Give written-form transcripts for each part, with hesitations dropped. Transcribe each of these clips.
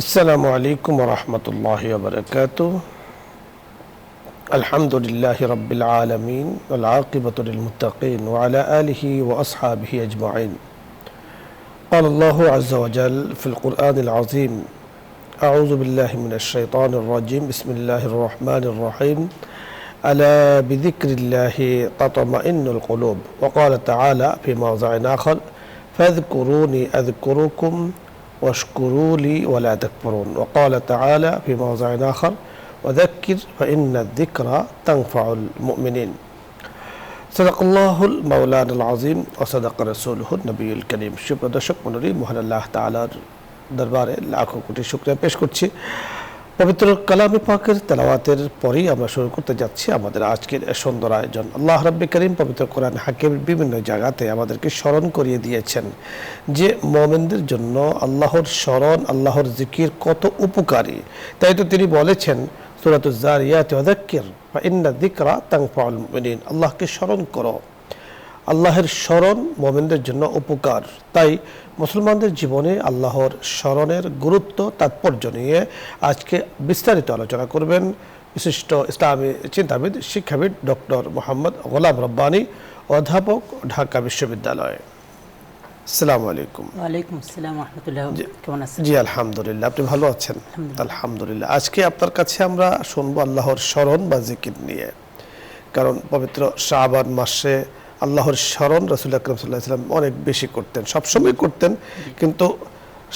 السلام عليكم ورحمة الله وبركاته. الحمد لله رب العالمين والعاقبة للمتقين وعلى آله وأصحابه أجمعين. قال الله عز وجل في القرآن العظيم: أعوذ بالله من الشيطان الرجيم. بسم الله الرحمن الرحيم. ألا بذكر الله تطمئن القلوب. وقال تعالى في موضع آخر: فاذكروني أذكركم واشكروا لي ولا تكفرون. وقال تعالى في موضع آخر: وذكر فإن الذكرى تنفع المؤمنين. صدق الله المولانا العظيم وصدق رسوله النبي الكريم. সুপ্রিয় দর্শক মণ্ডলী, মহান আল্লাহ তাআলার দরবারে লাখো কোটি শুকরিয়া পেশ করছি। পবিত্র কালামে পাকের তেলাওয়াতের পরেই আমরা শুরু করতে যাচ্ছি আমাদের আজকের সুন্দর আয়োজন। আল্লাহ রাব্বুল কারীম পবিত্র কোরআন হাকিমের বিভিন্ন জায়গাতে আমাদেরকে স্মরণ করিয়ে দিয়েছেন যে মুমিনদের জন্য আল্লাহর স্মরণ, আল্লাহর জিকির কত উপকারী। তাই তো তিনি বলেছেন সূরাতুজ জারিয়াত: ওয়াযাক্কির ফাইন্না যিকরা তানফাউল মুমিনিন। আল্লাহকে স্মরণ করো, আল্লাহর স্মরণ মুমিনদের জন্য উপকার। তাই মুসলমানদের জীবনে আল্লাহর স্মরণের গুরুত্ব, তাৎপর্য নিয়ে আজকে বিস্তারিত আলোচনা করবেন বিশিষ্ট ইসলামী চিন্তাবিদ, শিক্ষাবিদ ডক্টর মোহাম্মদ গোলাম রব্বানী, অধ্যাপক, ঢাকা বিশ্ববিদ্যালয়। আসসালামু আলাইকুম। ওয়ালাইকুম আসসালাম ওয়া রাহমাতুল্লাহ। কেমন আছেন? জি আলহামদুলিল্লাহ, আপনি ভালো আছেন? আলহামদুলিল্লাহ। আজকে আপনার কাছে আমরা শুনবো আল্লাহর স্মরণ বা জিকির নিয়ে। কারণ পবিত্র শাবান মাসে আল্লাহর স্মরণ রাসূল আকরাম সাল্লাল্লাহু আলাইহি ওয়াসাল্লাম অনেক বেশি করতেন, সবসময় করতেন, কিন্তু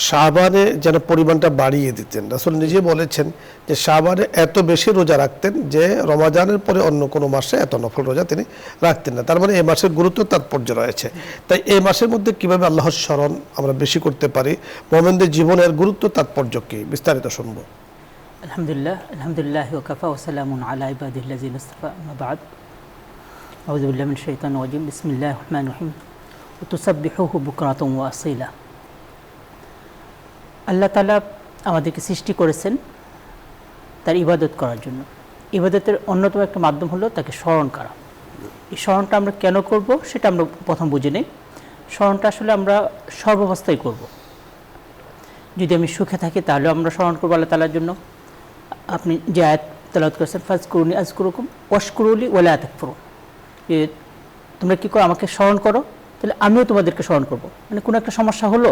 শাবানে যেন পরিমাণটা বাড়িয়ে দিতেন। রাসূল নিজে বলেছেন যে শাবানে এত বেশি রোজা রাখতেন যে রমাজানের পরে অন্য কোনো মাসে এত নফল রোজা তিনি রাখতেন না। তার মানে এই মাসের গুরুত্ব, তাৎপর্য রয়েছে। তাই এই মাসের মধ্যে কিভাবে আল্লাহর স্মরণ আমরা বেশি করতে পারি, মুমিনদের জীবনের গুরুত্ব, তাৎপর্য কি, বিস্তারিত শুনবো। আলহামদুলিল্লাহ ওয়া কাফা ওয়া সালামুন আলা ইবাদিল্লাযিনা ইসতাফা, আম্মা বা'দ। আউযু বিল্লাহি মিনাশ শাইতানির রাজীম। বিসমিল্লাহির রহমানির রহিম। ওয়া তুসাব্বিহুহু বুকরাতান ওয়া আসীলা। আল্লাহ তাআলা আমাদেরকে সৃষ্টি করেছেন তার ইবাদত করার জন্য। ইবাদতের অন্যতম একটা মাধ্যম হলো তাকে স্মরণ করা। এই স্মরণটা আমরা কেন করব সেটা আমরা প্রথম বুঝে নেই। স্মরণটা আসলে আমরা সর্বাবস্থায় করব। যদি আমি সুখে থাকি তাহলেও আমরা স্মরণ করবো আল্লাহ তাআলার জন্য। আপনি যে আয়াত তেলাওয়াত করেছেন, ফাজকুরুনি আযকুরুকুম ওয়াশকুরুলি ওয়ালা তাকফুরুন, যে তোমরা কী করো, আমাকে স্মরণ করো, তাহলে আমিও তোমাদেরকে স্মরণ করব। মানে কোনো একটা সমস্যা হলো,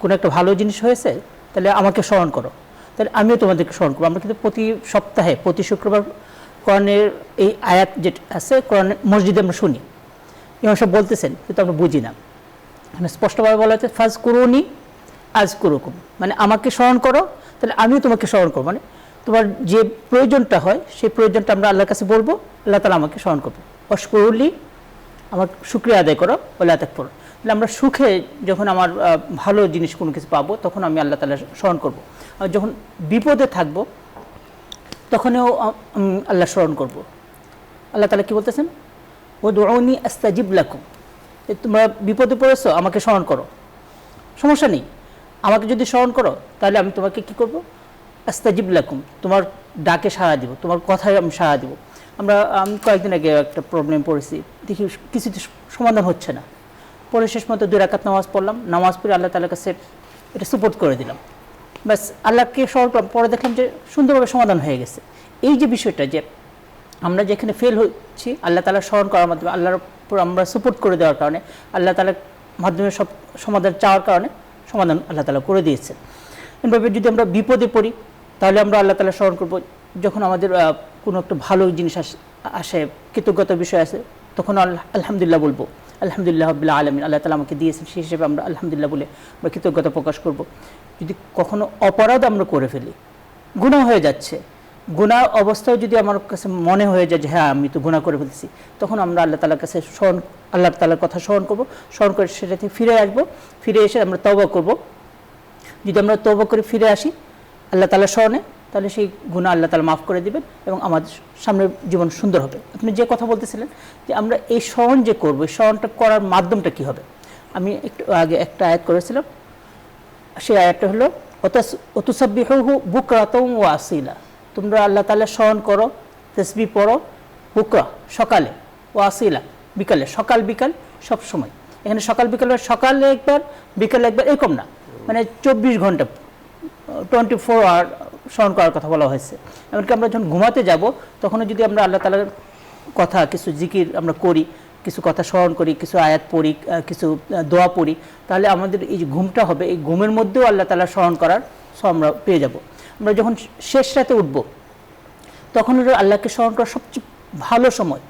কোনো একটা ভালো জিনিস হয়েছে, তাহলে আমাকে স্মরণ করো, তাহলে আমিও তোমাদেরকে স্মরণ করবো। আমরা কিন্তু প্রতি সপ্তাহে, প্রতি শুক্রবার কোরআনের এই আয়াত যেটা আছে কোরআনের মসজিদে আমরা শুনি, ইমাম সাহেব বলতেছেন, কিন্তু আমরা বুঝি না। মানে স্পষ্টভাবে বলা হচ্ছে ফাজকুরুনি আযকুরুকুম, মানে আমাকে স্মরণ করো, তাহলে আমিও তোমাকে স্মরণ করবো। মানে তোমার যে প্রয়োজনটা হয় সেই প্রয়োজনটা আমরা আল্লাহর কাছে বলবো, আল্লাহ তাআলা আমাকে স্মরণ করবো। ওয়াশকুরুলি, আমার শুকরিয়া আদায় করো, ওয়ালা তাকফুরুন। তাহলে আমরা সুখে যখন আমার ভালো জিনিস কোনো কিছু পাবো তখন আমি আল্লাহ তাআলা স্মরণ করব। আর যখন বিপদে থাকবো তখনও আল্লাহ স্মরণ করব। আল্লাহ তাআলা কি বলতেছেন? উদউনি আস্তাজিব লাকুম, তোমরা বিপদে পড়েছো, আমাকে স্মরণ করো, সমস্যা নেই, আমাকে যদি স্মরণ করো তাহলে আমি তোমাকে কি করব? আস্তাজিব লাকুম, তোমার ডাকে সাড়া দিব, তোমার কথায় আমি সাড়া দিব। আমি কয়েকদিন আগে একটা প্রবলেম পড়েছি, দেখি কিছুতে সমাধান হচ্ছে না। পরে শেষ মতো 2 রাকাত নামাজ পড়লাম, নামাজ পড়ে আল্লাহ তাআলার কাছে এটা সুপোর্ট করে দিলাম, ব্যাস আল্লাহকে স্মরণ করলাম। পরে দেখলাম যে সুন্দরভাবে সমাধান হয়ে গেছে। এই যে বিষয়টা, যে আমরা যেখানে ফেল হচ্ছি, আল্লাহ তাআলার স্মরণ করার মাধ্যমে, আল্লাহর উপর আমরা সুপোর্ট করে দেওয়ার কারণে, আল্লাহ তাআলার মাধ্যমে সব সমাধান চাওয়ার কারণে সমাধান আল্লাহ তাআলা করে দিয়েছেন। এভাবে যদি আমরা বিপদে পড়ি তাহলে আমরা আল্লাহ তাআলা স্মরণ করব। যখন আমাদের কোনো একটা ভালো জিনিস আসে, কৃতজ্ঞতার বিষয় আছে, তখন আলহামদুলিল্লাহ বলবো, আলহামদুলিল্লাহ রাব্বিল আলামিন, আল্লাহ তাআলা আমাকে দিয়েছেন, সেই হিসেবে আমরা আলহামদুলিল্লাহ বলে আমরা কৃতজ্ঞতা প্রকাশ করব। যদি কখনো অপরাধ আমরা করে ফেলি, গুনাহ হয়ে যাচ্ছে, গুনাহ অবস্থায় যদি আমার কাছে মনে হয়ে যায় যে হ্যাঁ আমি তো গুনাহ করে ফেলছি, তখন আমরা আল্লাহ তাআলার কাছে আল্লাহ তাআলার কথা স্মরণ করব, স্মরণ করে সেটা থেকে ফিরে আসবো, ফিরে এসে আমরা তওবা করব। যদি আমরা তওবা করে ফিরে আসি আল্লাহ তাআলার স্মরণে, তাহলে সেই গুনাহ আল্লাহ তাআলা মাফ করে দিবেন এবং আমাদের সামনের জীবন সুন্দর হবে। আপনি যে কথা বলতেছিলেন যে আমরা এই স্মরণ যে করবো, এই স্মরণটা করার মাধ্যমটা কী হবে, আমি একটু আগে একটা আয়াত করেছিলাম, সেই আয়াতটা হলো ওয়াতুসাব্বিহুহু বুকরাতান ওয়া আসীলা, তোমরা আল্লাহ তাআলার স্মরণ করো, তাসবিহ পড়ো, বুকরা সকালে, ওয়া আসীলা বিকালে, সকাল বিকাল সব সময়। এখানে সকাল বিকাল, সকালে একবার বিকালে একবার এরকম না, মানে 24 ঘন্টা 24 আওয়ার স্মরণ করার কথা বলা হয়েছে। এমনকি আমরা যখন ঘুমাতে যাব তখনও যদি আমরা আল্লাহ তাআলার কথা কিছু জিকির আমরা করি, কিছু কথা স্মরণ করি, কিছু আয়াত পড়ি, কিছু দোয়া পড়ি, তাহলে আমাদের এই যে ঘুমটা হবে, এই ঘুমের মধ্যেও আল্লাহ তাআলা স্মরণ করার আমরা পেয়ে যাব। আমরা যখন শেষ রাতে উঠব তখন আল্লাহকে স্মরণ করার সবচেয়ে ভালো সময়।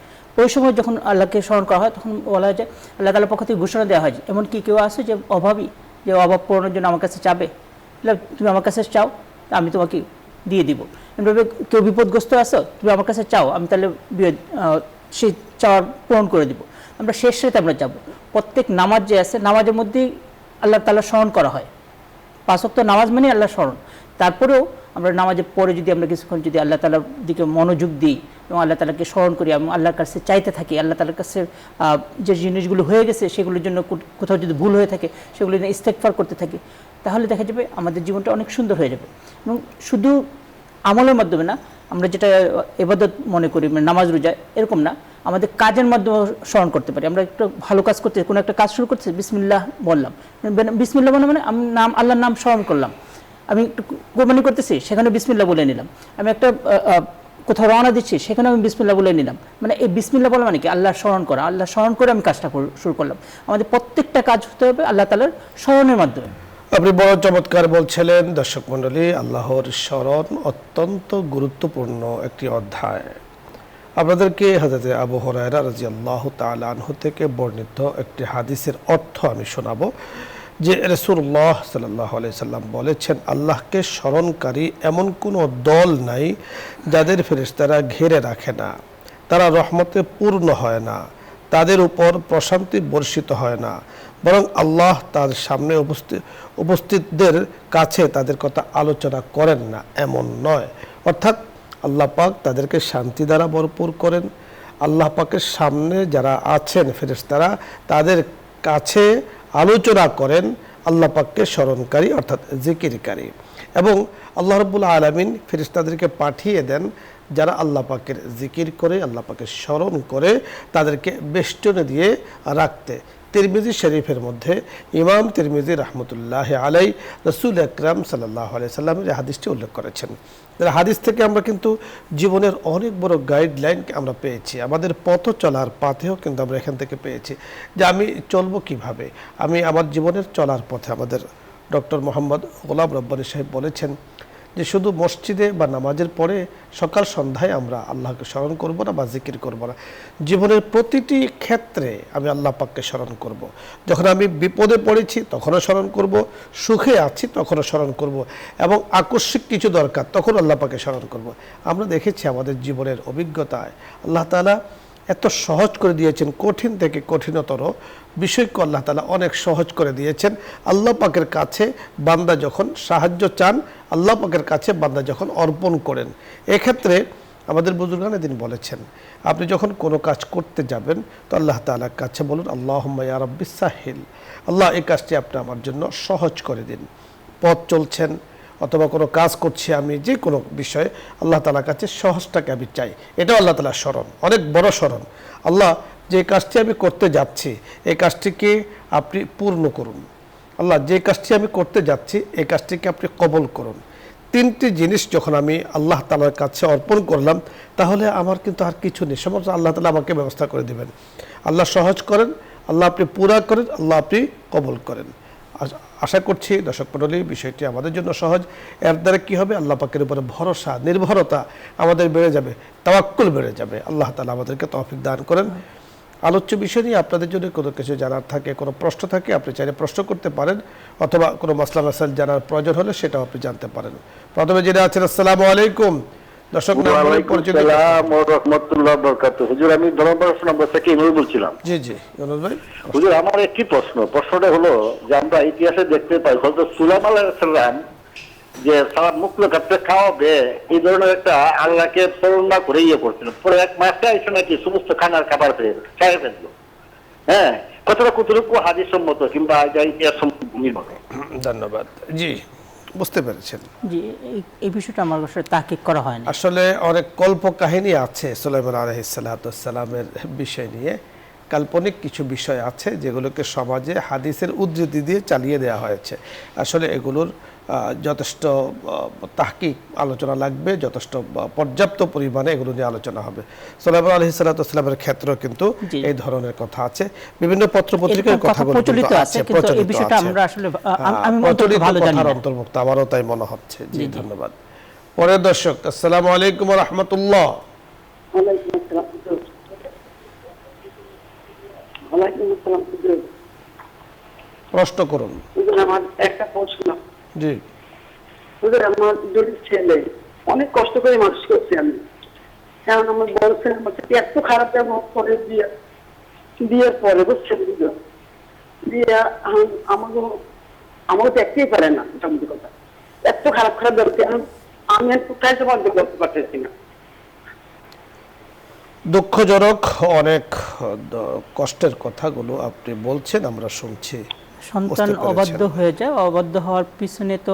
ওই সময় যখন আল্লাহকে স্মরণ করা হয় তখন বলা হয় যে আল্লাহ তাআলার পক্ষ থেকে ঘোষণা দেওয়া হয়, এমন কি কেউ আছে যে অভাবী, যে অভাব পূরণের জন্য আমার কাছে চাবে, তুমি আমার কাছে চাও আমি তোমাকে দিয়ে দিব। এমনিভাবে কেউ বিপদগ্রস্ত আছো, তুমি আমার কাছে চাও, আমি তাহলে সেই চাওয়ার পূরণ করে দিব। আমরা শেষ রাতে আমরা যাব। প্রত্যেক নামাজ যে আছে, নামাজের মধ্যেই আল্লাহ তাআলা স্মরণ করা হয়। 5 ওয়াক্ত নামাজ মানে আল্লাহ স্মরণ। তারপরেও আমরা নামাজের পরে যদি আমরা কিছুক্ষণ যদি আল্লাহ তাআলার দিকে মনোযোগ দিই এবং আল্লাহ তাআলাকে স্মরণ করি এবং আল্লাহর কাছে চাইতে থাকি, আল্লাহ তাআলার কাছে যে জিনিসগুলো হয়ে গেছে সেগুলোর জন্য কোথাও যদি ভুল হয়ে থাকে সেগুলো নিয়ে ইস্তেগফার করতে থাকি, তাহলে দেখা যাবে আমাদের জীবনটা অনেক সুন্দর হয়ে যাবে। এবং শুধু আমলের মাধ্যমে না, আমরা যেটা ইবাদত মনে করি মানে নামাজ রোজা এরকম না, আমাদের কাজের মাধ্যমে স্মরণ করতে পারি। আমরা একটা ভালো কাজ করতে, কোনো একটা কাজ শুরু করতে বিসমিল্লাহ বললাম, বিসমিল্লাহ মানে আমি আল্লাহর নাম স্মরণ করলাম। আমি কোরবানি করতেছি, সেখানে বিসমিল্লাহ বলে নিলাম। আমি একটা কোথাও রওনা দিচ্ছি, সেখানে আমি বিসমিল্লাহ বলে নিলাম। মানে এই বিসমিল্লাহ বলা মানে কি আল্লাহ স্মরণ করা, আল্লাহ স্মরণ করে আমি কাজটা শুরু করলাম। আমাদের প্রত্যেকটা কাজ হতে হবে আল্লাহ তাআলার স্মরণের মাধ্যমে। আপনি বড় চমৎকার বলছিলেন। দর্শক মণ্ডলী, আল্লাহর স্মরণ অত্যন্ত গুরুত্বপূর্ণ একটি অধ্যায়। আপনাদেরকে হযরত আবু হুরায়রা রাদিয়াল্লাহু তাআলা আনহু থেকে বর্ণিত একটি হাদিসের অর্থ আমি শোনাবো, যে রাসূলুল্লাহ সাল্লাল্লাহু আলাইহি সাল্লাম বলেছেন, আল্লাহকে স্মরণকারী এমন কোনো দল নাই যাদের ফেরেশতারা ঘিরে রাখে না, তারা রহমতে পূর্ণ হয় না, তাদের উপর প্রশান্তি বর্ষিত হয় না, বরং আল্লাহ তার সামনে উপস্থিতদের কাছে তাদের কথা আলোচনা করেন না, এমন নয়। অর্থাৎ আল্লাহ পাক তাদেরকে শান্তি দ্বারা ভরপুর করেন। আল্লাহ পাকের সামনে যারা আছেন ফেরেশতারা, তাদের কাছে আলোচনা করেন আল্লাহ পাককে স্মরণকারী অর্থাৎ জিকিরকারী। এবং আল্লাহ রাব্বুল আলামিন ফেরেশতাদেরকে পাঠিয়ে দেন যারা আল্লাহ পাকের জিকির করে, আল্লাহ পাকের স্মরণ করে তাদেরকে বেষ্টনে দিয়ে রাখতে। তিরমিজি শরীফের মধ্যে ইমাম তিরমিজি রহমতুল্লাহ আলাই রাসূল আকরাম সাল্লাল্লাহু আলাইহি সাল্লামের এই হাদিসটি উল্লেখ করেছেন। হাদিস থেকে আমরা কিন্তু জীবনের অনেক বড় গাইডলাইন আমরা পেয়েছি, আমাদের পথ চলার পাথেও কিন্তু আমরা এখান থেকে পেয়েছি যে আমি চলবো কিভাবে। আমি আমার জীবনের চলার পথে আমাদের ডক্টর মোহাম্মদ গোলাম রব্বানী সাহেব বলেছেন যে শুধু মসজিদে বা নামাজের পরে সকাল সন্ধ্যায় আমরা আল্লাহকে স্মরণ করব না বা জিকির করব না, জীবনের প্রতিটি ক্ষেত্রে আমি আল্লাহ পাককে স্মরণ করব। যখন আমি বিপদে পড়েছি তখনও স্মরণ করব, সুখে আছি তখনও স্মরণ করব, এবং আকস্মিক কিছু দরকার তখন আল্লাহ পাককে স্মরণ করব। আমরা দেখেছি আমাদের জীবনের অভিজ্ঞতায় আল্লাহ তাআলা এত সহজ করে দিয়েছেন, কঠিন থেকে কঠিনতর বিষয়কে আল্লাহ তাআলা অনেক সহজ করে দিয়েছেন। আল্লাহ পাকের কাছে বান্দা যখন সাহায্য চান, আল্লাহ পাকের কাছে বান্দা যখন অর্পণ করেন, এক্ষেত্রে আমাদের বুজুর্গান এদিন বলেছেন, আপনি যখন কোনো কাজ করতে যাবেন তো আল্লাহ তাআলার কাছে বলুন, আল্লাহুম্মা ইয়া রাব্বি সাহিল, আল্লাহ এই কাজটি আপনি আমার জন্য সহজ করে দিন। পথ চলছেন অথবা কোনো কাজ করছি আমি, যে কোনো বিষয়ে আল্লাহ তাআলার কাছে সহজটাকে আমি চাই। এটাও আল্লাহ তাআলার স্মরণ, অনেক বড় স্মরণ। আল্লাহ যে কাজটি আমি করতে যাচ্ছি এই কাজটিকে আপনি পূর্ণ করুন। আল্লাহ যে কাজটি আমি করতে যাচ্ছি এই কাজটিকে আপনি কবুল করুন। তিনটি জিনিস যখন আমি আল্লাহ তাআলার কাছে অর্পণ করলাম, তাহলে আমার কিন্তু আর কিছু নেই, সমস্ত আল্লাহ তাআলা আমাকে ব্যবস্থা করে দেবেন। আল্লাহ সহজ করেন, আল্লাহ আপনি পুরা করেন, আল্লাহ আপনি কবুল করেন। আশা করছি দর্শক মণ্ডলী বিষয়টি আমাদের জন্য সহজ। এর দ্বারা কী হবে, আল্লাহ পাকের উপরে ভরসা, নির্ভরতা আমাদের বেড়ে যাবে, তাওয়াক্কুল বেড়ে যাবে। আল্লাহ তাআলা আমাদেরকে তৌফিক দান করেন। আলোচ্য বিষয় নিয়ে আপনাদের জন্য কোনো কিছু জানার থাকে, কোনো প্রশ্ন থাকে, আপনি চাইলে প্রশ্ন করতে পারেন, অথবা কোনো মাসলা মাসাইল জানার প্রয়োজন হলে সেটাও আপনি জানতে পারেন। প্রথমে জেনে আছেন, আসসালামু আলাইকুম। দর্শক হুজুর, আমি নম্বর থেকে ইমেল বলছিলাম। জি জি ইউনুস ভাই। হুজুর, আমার একটি প্রশ্নটা হলো যে আমরা ইতিহাসে দেখতে পাই হযরত সুলাইমান আলাইহিস সালাম যে সারা মুখলকাতে খাওয়াবে, এই ধরনের একটা আল্লাহকে স্মরণ না করে করছিলেন। পরে এক মাসে এসে নাকি সমস্ত খানার খাবার খেয়ে ফেললো। হ্যাঁ, কতটুকু হাদিস সম্মত কিংবা ইতিহাস সম্মত নির্ভর। ধন্যবাদ। জি, বুঝতে পেরেছেন। জি, এই বিষয়টা আমার কাছে তাকিদ করা হয় না। আসলে অনেক কল্প কাহিনী আছে সুলাইমান আলাইহিস সালামের বিষয় নিয়ে। কাল্পনিক কিছু বিষয় আছে যেগুলোকে সমাজে হাদিসের উদ্ধৃতি দিয়ে চালিয়ে দেওয়া হয়েছে। আসলে এগুলোর যথেষ্ট তাহকিক আলোচনা লাগবে, যথেষ্ট পর্যাপ্ত পরিমাণে এগুলো নিয়ে আলোচনা হবে। সুলাইমান আলাইহিস সালাতু ওয়াসসালামের ক্ষেত্রেও কিন্তু এই ধরনের কথা আছে, বিভিন্ন পত্রপত্রিকার কথাগুলো প্রচলিত আছে, কিন্তু এই বিষয়টা আমরা আসলে আমি ভালো জানি না, অন্তর্ভুক্ত আমারও তাই মনে হচ্ছে। জি ধন্যবাদ। পরের দর্শক, আসসালামু আলাইকুম ওয়া রাহমাতুল্লাহ। ওয়ালাইকুম আসসালাম। ওয়ালাইকুম আসসালাম। প্রশ্ন করুন। আমার একটা প্রশ্ন। জি। আমার দুটি ছেলে, অনেক কষ্ট করে মানুষ করছি আমি, কারণ আমার বড় ছেলে আমার সাথে এত খারাপ ব্যবহার করে বিয়ের পরে, বুঝছেন, দিয়ে আমাকে দেখতেই পারে না, জমতি কথা, এত খারাপ ব্যবহার আমি কোথায় তো বন্ধ করতে পারতেছি না। দুঃখজনক অনেক কষ্টের কথাগুলো আপনি বলছেন, আমরা শুনছি। সন্তান অবাধ্য হয়ে যায়, অবাধ্য হওয়ার পিছনে তো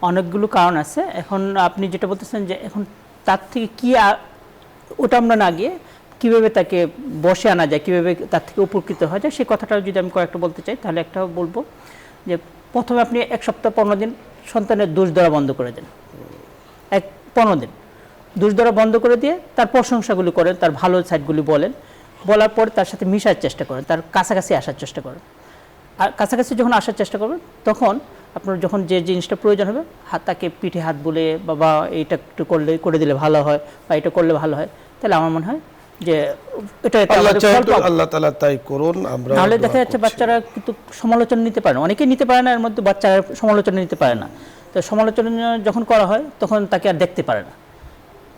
অনেকগুলো কারণ আছে। এখন আপনি যেটা বলতেছেন যে এখন তার থেকে কি ওটা আমরা না গিয়ে কীভাবে তাকে বসে আনা যায়, কীভাবে তার থেকে উপকৃত হওয়া যায়, সেই কথাটা যদি আমি কয়েকটা বলতে চাই, তাহলে একটা বলবো যে প্রথমে আপনি 1 সপ্তাহ 15 দিন সন্তানের দোষ ধরা বন্ধ করে দেন। 15 দিন দোষ ধরা বন্ধ করে দিয়ে তার প্রশংসাগুলি করেন, তার ভালো সাইডগুলি বলার পর তার সাথে মিশার চেষ্টা করেন, তার কাছাকাছি আসার চেষ্টা করেন। আর কাছাকাছি যখন আসার চেষ্টা করবেন, তখন আপনার যখন যে জিনিসটা প্রয়োজন হবে, তাকে পিঠে হাত বলে, বাবা এইটা একটু করে দিলে ভালো হয়, বা এটা করলে ভালো হয়, তাহলে আমার মনে হয় যে এটা আল্লাহ তাআলা তাই করুন। আমরা নাহলে দেখা যাচ্ছে বাচ্চারা কিন্তু সমালোচনা নিতে পারে না, অনেকেই নিতে পারে না, এর মধ্যে বাচ্চারা সমালোচনা নিতে পারে না। তো সমালোচনা যখন করা হয় তখন তাকে আর দেখতে পারে না,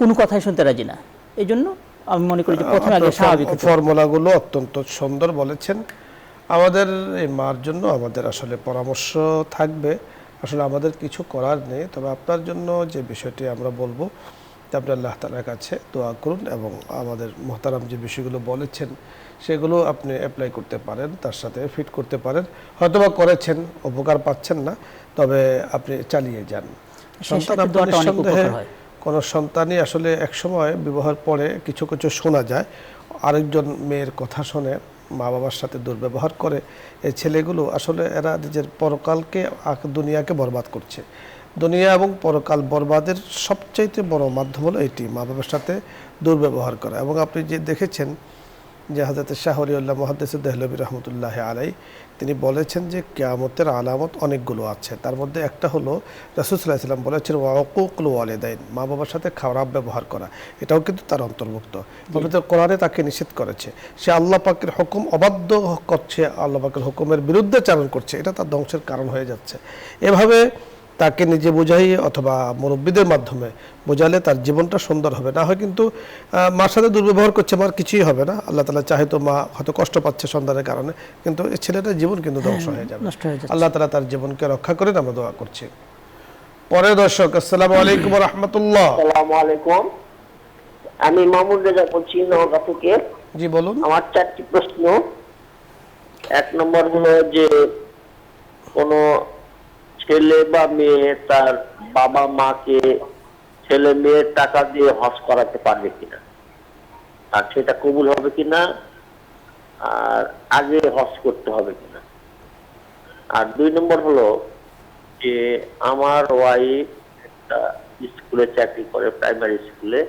কোনো কথাই শুনতে রাজি না। এই জন্য আমি মনে করি যে প্রথমে আগে স্বাভাবিক ফর্মুলাগুলো অত্যন্ত সুন্দর বলেছেন। আমাদের এই মার জন্য আমাদের আসলে পরামর্শ থাকবে, আসলে আমাদের কিছু করার নেই, তবে আপনার জন্য যে বিষয়টি আমরা বলবো, আপনি আল্লাহ তাআলার কাছে দোয়া করুন এবং আমাদের মুহতারাম যে বিষয়গুলো বলেছেন সেগুলো আপনি অ্যাপ্লাই করতে পারেন, তার সাথে ফিট করতে পারেন। হয়তোবা করেছেন, উপকার পাচ্ছেন না, তবে আপনি চালিয়ে যান। সন্তান আপনার নিঃসন্দেহে কোনো সন্তানই আসলে একসময় বিবাহের পরে কিছু কিছু শোনা যায়, আরেকজন মেয়ের কথা শুনে মা বাবার সাথে দুর্ব্যবহার করে। এই ছেলেগুলো আসলে এরা নিজের পরকালকে, দুনিয়াকে বরবাদ করছে। দুনিয়া এবং পরকাল বরবাদের সবচাইতে বড় মাধ্যম হলো এটি, মা বাবার সাথে দুর্ব্যবহার করা। এবং আপনি যে দেখেছেন যে হযরত শাহ ওলিউল্লাহ মুহাদ্দিস দেহলভী রহমতুল্লাহ আলাই তিনি বলেছেন যে কিয়ামতের আলামত অনেকগুলো আছে, তার মধ্যে একটা হলো রাসূল সাল্লাল্লাহু আলাইহি ওয়াসাল্লাম বলেছেন ওয়াকুকুল ওয়ালিদাইন, মা বাবার সাথে খারাপ ব্যবহার করা, এটাও কিন্তু তার অন্তর্ভুক্ত। পবিত্র কোরআনে তাকে নিষেধ করেছে, সে আল্লাহ পাকের হুকুম অবাধ্য করছে, আল্লাহ পাকের হুকুমের বিরুদ্ধে চারণ করছে, এটা তার ধ্বংসের কারণ হয়ে যাচ্ছে। এভাবে তাকে নিজে বোঝাই অথবা মুরব্বীদের মাধ্যমে বোঝালে তার জীবনটা সুন্দর হবে। না হয় কিন্তু মার সাথে দুর্ব্যবহার করছে, মার কিছুই হবে না, আল্লাহ তাআলা চাহে তো মা হয়তো কষ্ট পাচ্ছে সন্তানের কারণে, কিন্তু এই ছেলেটার জীবন কিন্তু ধ্বংস হয়ে যাবে। আল্লাহ তাআলা তার জীবনকে রক্ষা করেন, আমরা দোয়া করছি। পরে দর্শক, আসসালামু আলাইকুম ওয়া রাহমাতুল্লাহ। আসসালামু আলাইকুম, আমি মামুন রেজা বলছি নওগাঁ থেকে। জি বলুন। আমার 4টি প্রশ্ন। 1 নম্বর হলো যে কোন ছেলে বা মেয়ে তার বাবা মাকে ছেলে মেয়ের টাকা দিয়ে হজ করাতে পারবে কিনা, আর সেটা কবুল হবে কিনা, আর আগে হজ করতে হবে কিনা। আর 2 নম্বর হলো যে আমার ওয়াইফ একটা স্কুলে চাকরি করে, প্রাইমারি স্কুলে,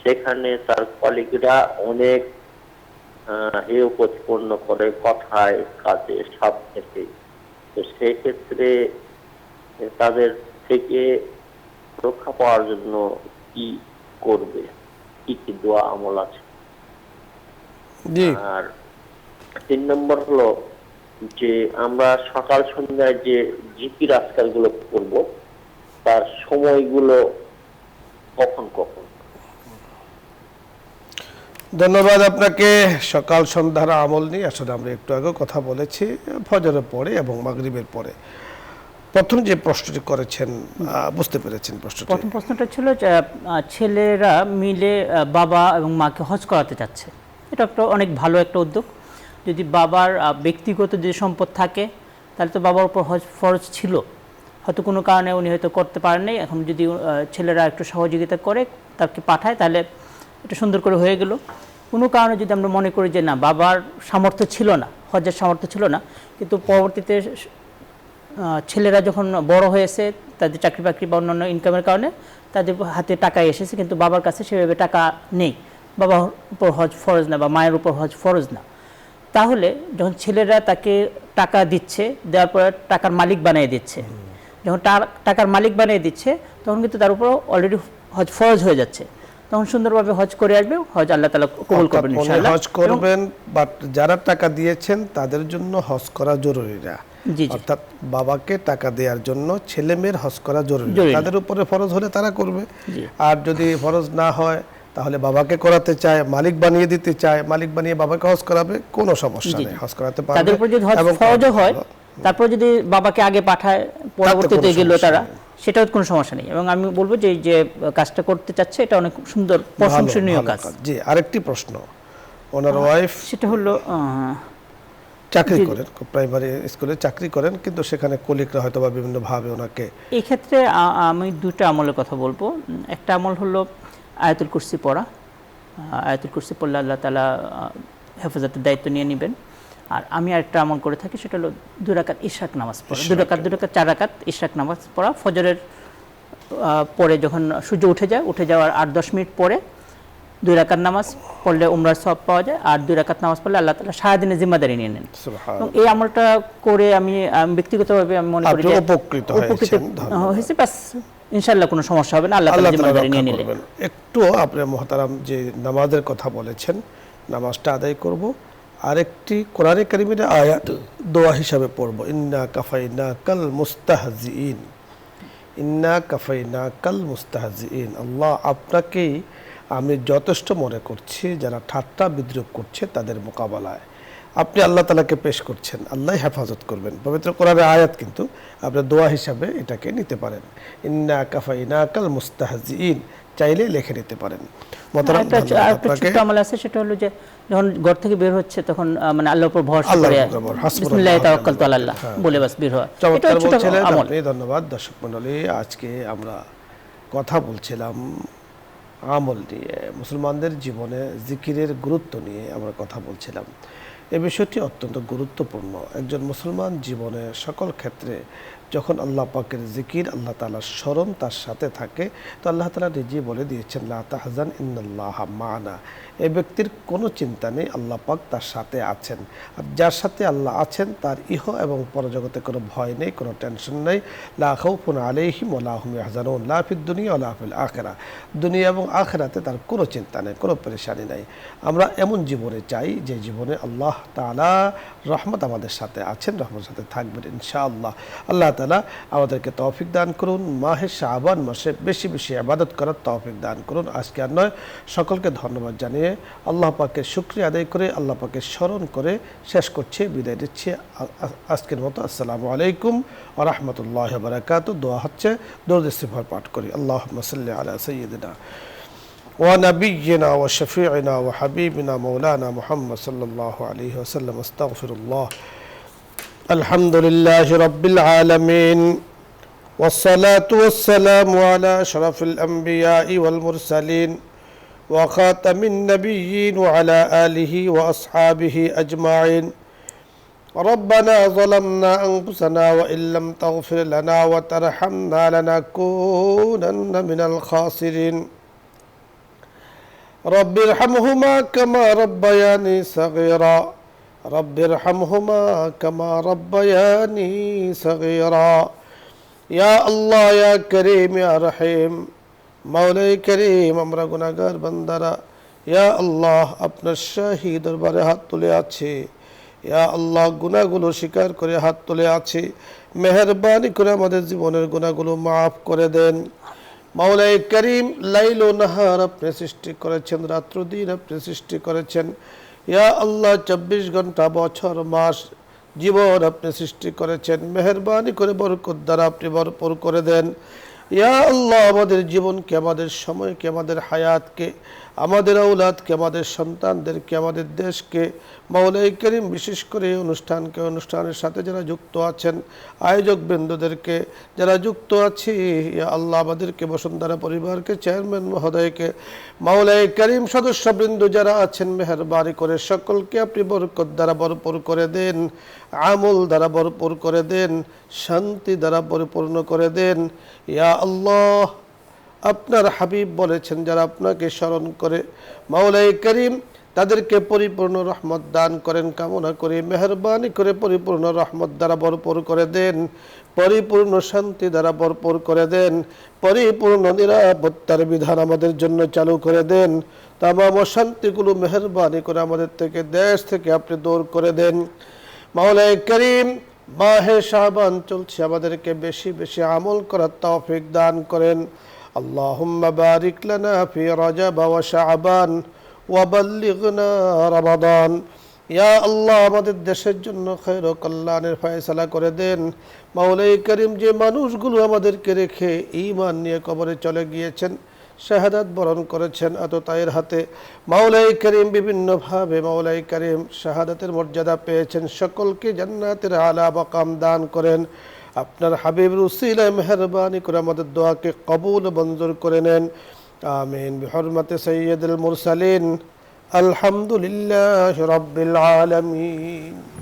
সেখানে তার কলিগরা অনেক হেয় প্রতিপন্ন করে, কথায় কাজে সব থেকে। তো সেই ক্ষেত্রে তাদের থেকে রক্ষা পাওয়ার জন্য কি করবে, কি কি দোয়া আমল আছে? আর 3 নম্বর হলো যে আমরা সকাল সন্ধ্যায় যে জিকির আজকাল গুলো করবো, তার সময়গুলো কখন কখন? ধন্যবাদ আপনাকে। সকাল সন্ধ্যার আমল নিয়ে আসলে আমরা একটু আগে কথা বলেছি, ফজরের পরে এবং মাগরিবের পরে। প্রথম যে প্রশ্নটি করেছেন বুঝতে পেরেছেন প্রশ্নটি? প্রথম প্রশ্নটা ছিল যে ছেলেরা মিলে বাবা এবং মাকে হজ করাতে চাচ্ছে, এটা একটা অনেক ভালো একটা উদ্যোগ। যদি বাবার ব্যক্তিগত যে সম্পদ থাকে তাহলে তো বাবার উপর হজ ফরজ ছিল, হয়তো কোনো কারণে উনি হয়তো করতে পারেন নাই। এখন যদি ছেলেরা একটু সহযোগিতা করে, তাকে পাঠায়, তাহলে এটা সুন্দর করে হয়ে গেল। কোনো কারণে যদি আমরা মনে করি যে না বাবার সামর্থ্য ছিল না, হজের সামর্থ্য ছিল না, কিন্তু পরবর্তীতে ছেলেরা যখন বড় হয়েছে তাদের চাকরি বাকরি বা অন্যান্য ইনকামের কারণে তাদের হাতে টাকা এসেছে, কিন্তু বাবার কাছে সেভাবে টাকা নেই, বাবার উপর হজ ফরজ না বা মায়ের উপর হজ ফরজ না, তাহলে যখন ছেলেরা তাকে টাকা দিচ্ছে, দেওয়ার পর টাকার মালিক বানিয়ে দিচ্ছে, যখন টাকার মালিক বানিয়ে দিচ্ছে তখন কিন্তু তার উপর অলরেডি হজ ফরজ হয়ে যাচ্ছে, তখন সুন্দরভাবে হজ করে আসবে, হজ আল্লাহ তাআলা কবুল করবেন ইনশাআল্লাহ। হজ করবেন, বাট যারা টাকা দিয়েছেন তাদের জন্য হজ করা জরুরি না, অর্থাৎ বাবাকে টাকা দেওয়ার জন্য ছেলে মেয়ের হজ করা জরুরি, তাদের উপরে ফরজ হলে তারা করবে, আর যদি ফরজ না হয় তাহলে বাবাকে করাতে চায়, মালিক বানিয়ে দিতে চায়, মালিক বানিয়ে বাবাকে হজ করাবে, কোনো সমস্যা নেই, হজ করাতে পারবে। তাদের উপর যদি হজ ফরজ হয়, তারপর যদি বাবাকে আগে পাঠায় পরবর্তীতে গেল তারা, সেটাও কোনো সমস্যা নেই। এবং আমি বলবো যে যে কাজটা করতে চাচ্ছে এটা অনেক সুন্দর প্রশংসনীয় কাজ। জি, আরেকটি প্রশ্ন, ওনার ওয়াইফ সেটা হলো চাকরি করেন, প্রাইমারি স্কুলে চাকরি করেন, কিন্তু সেখানে কলিগরা হয়তো বা বিভিন্ন ভাবে ওনাকে, এই ক্ষেত্রে আমি দুটো আমলের কথা বলবো। একটা আমল হলো আয়াতুল কুরসি পড়া, আয়াতুল কুরসি পড়লে আল্লাহ তাআলা হেফাজতের দায়িত্ব নিয়ে নেবেন। আর আমি আরেকটা আমল করে থাকি, সেটা হলো 2 রাকাত ইশরাক নামাজ পড়া, 2 রাকাত 4 রাকাত ইশরাক নামাজ পড়া, ফজরের পরে যখন সূর্য উঠে যাওয়ার 8-10 মিনিট পরে 2 রাকাত নামাজ পড়লে উমরার সওয়াব পাওয়া যায়, আর 2 রাকাত নামাজ পড়লে আল্লাহ তাআলা সারাদিনের জিম্মাদারি নিয়ে নেন। এবং এই আমলটা করে আমি ব্যক্তিগতভাবে আমি মনে করি যে উপকৃত হয়েছে, বাস ইনশাআল্লাহ কোনো সমস্যা হবে না, আল্লাহ তাআলা জিম্মাদারি নিয়ে নিলেন। একটু আপনি মুহতারাম যে নামাজের কথা বলেছেন, নামাজটা আদায় করব, আরেকটি কোরআনে কারিমের আয়াত দোয়া হিসাবে পড়ব, ইন্না কাফাইনাকাল মুস্তাহজিইন, ইন্না কাফাইনাকাল মুস্তাহজিইন। আল্লাহ, আপনাকেই আমি যথেষ্ট মনে করছি যারা ঠাট্টা বিদ্রুপ করছে তাদের মোকাবেলায়। আপনি আল্লাহ তাআলাকে পেশ করছেন, আল্লাহ হেফাজত করবেন, পবিত্র কোরআনের আয়াত, কিন্তু আপনি দোয়া হিসাবে এটাকে নিতে পারেন, ইন্না কাফাইনাকাল মুস্তাহজিইন, চাইলে লিখে নিতে পারেন। একটা ছোট্ট আমল আছে, সেটা হলো যে যখন ঘর থেকে বের হচ্ছে তখন মানে আল্লাহর উপর ভরসা করে বিসমিল্লাহি তাওয়াক্কালতু আলাল্লাহ বলে বাস বের হওয়া। চমৎকার বলছিলেন আপনি, ধন্যবাদ। দর্শক মণ্ডলী, আজকে আমরা কথা বলছিলাম আমল নিয়ে, মুসলমানদের জীবনে জিকিরের গুরুত্ব নিয়ে আমরা কথা বলছিলাম। এই বিষয়টি অত্যন্ত গুরুত্বপূর্ণ। একজন মুসলমান জীবনে সকল ক্ষেত্রে যখন আল্লাহ পাকের জিকির, আল্লাহ তাআলার স্মরণ তার সাথে থাকে, তো আল্লাহ তাআলা নিজেই বলে দিয়েছেন, লা তাহজান ইন্নাল্লাহা মা'ানা, এই ব্যক্তির কোনো চিন্তা নেই, আল্লাহ পাক তার সাথে আছেন। আর যার সাথে আল্লাহ আছেন তার ইহ এবং পরজগতে কোনো ভয় নেই, কোনো টেনশন নেই, লা খাউফুন আলাইহিম ওয়া লা হুম ইয়াহজানুন, লা ফিদ দুনিয়া ওয়া লা ফিল আখিরাহ, দুনিয়া এবং আখিরাতে তার কোনো চিন্তা নেই, কোনো পেরেশানি নেই। আমরা এমন জীবনে চাই যে জীবনে আল্লাহ তাআলা রহমত আমাদের সাথে আছেন, রহমতের সাথে থাকবেন ইনশাআল্লাহ। আল্লাহ তাআলা আমাদেরকে তৌফিক দান করুন, মাহে শাবান মাসে বেশি বেশি ইবাদত করার তৌফিক দান করুন। আজকে আর নয়, সকলকে ধন্যবাদ জানিয়ে আল্লাহ পাকের শুকরিয়া আদায় করে আল্লাহ পাকের স্মরণ করে শেষ করছি, বিদায় দিচ্ছি আজকের মতো। আসসালামু আলাইকুম ওয়া রাহমাতুল্লাহি ওয়া বারাকাতুহু। দোয়া হচ্ছে, দরুদ ইস্তিগফার পাঠ করি। আল্লাহুম্মা সাল্লি আলা সাইয়্যিদিনা ওয়া নাবিয়্যিনা ওয়া শাফিঈনা ওয়া হাবিবিনা মাওলানা মুহাম্মদ সাল্লাল্লাহু আলাইহি ওয়াসাল্লাম। আস্তাগফিরুল্লাহ। আলহামদুলিল্লাহি রাব্বিল আলামিন ওয়াসসালাতু ওয়াসসালামু আলা আশরাফিল আমবিয়াই ওয়াল মুরসালিন وخاتم النبيين وعلى آله وأصحابه أجمعين. ربنا ظلمنا أنفسنا وإن لم تغفر لنا وترحمنا لنكونن من الخاسرين. رب ارحمهما كما ربياني صغيرا، رب ارحمهما كما ربياني صغيرا. يا الله يا كريم يا رحيم، মাওলাই করিম, আমরা গুনাহগার বান্দারা ইয়া আল্লাহ আপনার শাহী দরবারে হাত তুলে আছে। ইয়া আল্লাহ, গুনাহগুলো স্বীকার করে হাত তুলে আছে, মেহেরবানি করে আমাদের জীবনের গুনাহগুলো মাফ করে দেন। মাওলাই করিম, লাইল ও নাহার আপনি সৃষ্টি করেছেন, রাত্র দিন আপনি সৃষ্টি করেছেন। ইয়া আল্লাহ, 24 ঘন্টা, বছর, মাস, জীবন আপনি সৃষ্টি করেছেন, মেহেরবানি করে বরকত দ্বারা আপনি ভরপুর করে দেন। ইয়া আল্লাহ, আমাদের জীবনকে, আমাদের সময়কে, আমাদের হায়াতকে আমাদের আওলাদকে, আমাদের সন্তানদেরকে, আমাদের দেশকে, মাওলাই করিম বিশেষ করে এই অনুষ্ঠানের সাথে যারা যুক্ত আছেন, আয়োজক বৃন্দদেরকে যারা যুক্ত আছে, ইয়া আল্লাহ আমাদেরকে, বসুন্ধরা পরিবারকে, চেয়ারম্যান মহোদয়কে, মাওলাই করিম সদস্যবৃন্দ যারা আছেন, মেহেরবানি করে সকলকে আপনি বরকত দ্বারা ভরপুর করে দেন, আমল দ্বারা ভরপুর করে দেন, শান্তি দ্বারা পরিপূর্ণ করে দেন। ইয়া আল্লাহ, আপনার হাবিব বলেছেন যারা আপনাকে স্মরণ করে মাওলাই করিম তাদেরকে পরিপূর্ণ রহমত দান করেন কামনা করে মেহেরবানি করে পরিপূর্ণ রহমত দ্বারা ভরপুর করে দেন, পরিপূর্ণ শান্তি দ্বারা ভরপুর করে দেন, পরিপূর্ণ নিরাপত্তার বিধান আমাদের জন্য চালু করে দেন। তামাম অশান্তিগুলো মেহেরবানি করে আমাদের থেকে, দেশ থেকে আপনি দূর করে দেন। মাওলাই করিম, মাহে শাবান চলছে, আমাদেরকে বেশি বেশি আমল করার তৌফিক দান করেন। আল্লাহুম্মা বারিক লানা ফি রজব ওয়া শাবান ওয়া বাল্লিগনা রমাদান। ইয়া আল্লাহ, আমাদের দেশের জন্য খায়র ও কল্যাণের ফয়সালা করে দেন। মাওলাই করিম, যে মানুষগুলো আমাদেরকে রেখে ঈমান নিয়ে কবরে চলে গিয়েছেন, শাহাদাত বরণ করেছেন আততায়ীর হাতে, মাওলাই করিম বিভিন্নভাবে মাওলাই করিম শাহাদাতের মর্যাদা পেয়েছেন, সকলকে জান্নাতের আলা মাকাম দান করেন। আপনার হাবিবের উসিলায় মেহেরবানি করে আমাদের দোয়াকে কবুল মঞ্জুর করে নেন। আমিন বিহরমতে সাইয়্যিদুল মুরসালিন। আলহামদুলিল্লাহি রাব্বিল আলামিন।